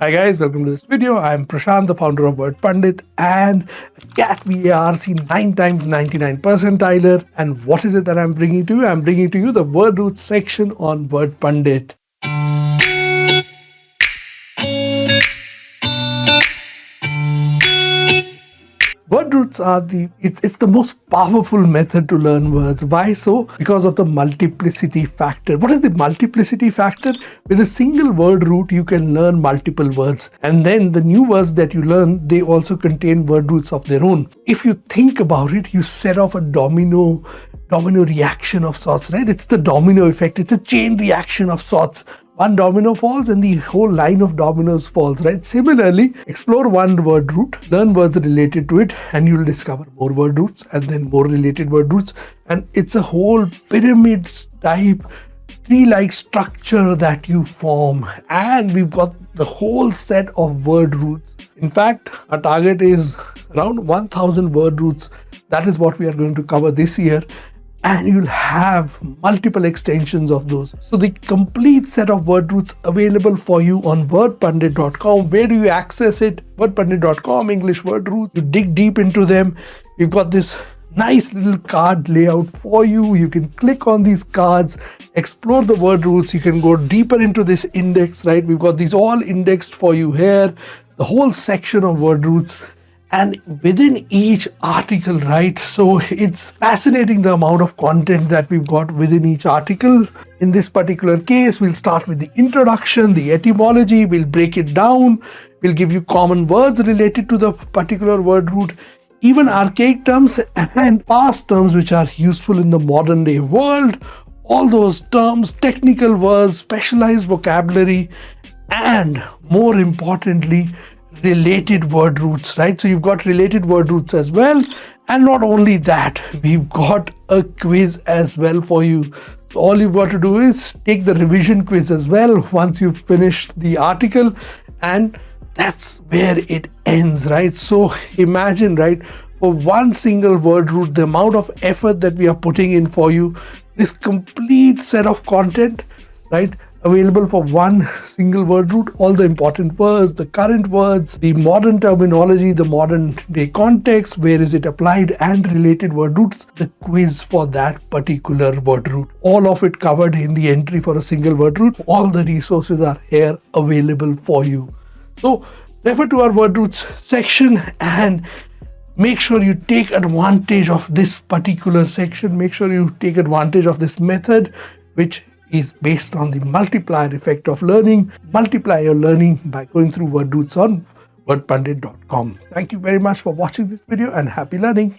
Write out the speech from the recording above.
Hi guys, welcome to this video. I'm Prashant, the founder of Wordpandit and CAT VARC 9 times 99 percentiler. And what is it that I'm bringing to you? I'm bringing to you the word root section on Wordpandit. Word roots are it's the most powerful method to learn words. Why so? Because of the multiplicity factor. What is the multiplicity factor? With a single word root, you can learn multiple words. And then the new words that you learn, they also contain word roots of their own. If you think about it, you set off a domino reaction of sorts, right? It's the domino effect. It's a chain reaction of sorts. One domino falls and the whole line of dominoes falls, right? Similarly, explore one word root, learn words related to it, and you'll discover more word roots and then more related word roots. And it's a whole pyramid type tree-like structure that you form. And we've got the whole set of word roots. In fact, our target is around 1000 word roots. That is what we are going to cover this year. And you'll have multiple extensions of those. So the complete set of word roots available for you on wordpandit.com. Where do you access it? Wordpandit.com, English word roots. You dig deep into them. We've got this nice little card layout for you. You can click on these cards, explore the word roots. You can go deeper into this index, right? We've got these all indexed for you here. The whole section of word roots. And within each article, right? So it's fascinating the amount of content that we've got within each article. In this particular case, we'll start with the introduction, the etymology, we'll break it down, we'll give you common words related to the particular word root, even archaic terms and past terms which are useful in the modern day world, all those terms, technical words, specialized vocabulary, and more importantly, related word roots, right? So you've got related word roots as well. And not only that, we've got a quiz as well for you. So all you've got to do is take the revision quiz as well once you've finished the article, and that's where it ends, right? So imagine, right, for one single word root, the amount of effort that we are putting in for you, this complete set of content, right? Available for one single word root, all the important words, the current words, the modern terminology, the modern day context, where is it applied, and related word roots, the quiz for that particular word root. All of it covered in the entry for a single word root. All the resources are here available for you. So refer to our word roots section and make sure you take advantage of this particular section. Make sure you take advantage of this method, which is based on the multiplier effect of learning. Multiply your learning by going through word roots on wordpandit.com. Thank you very much for watching this video and happy learning.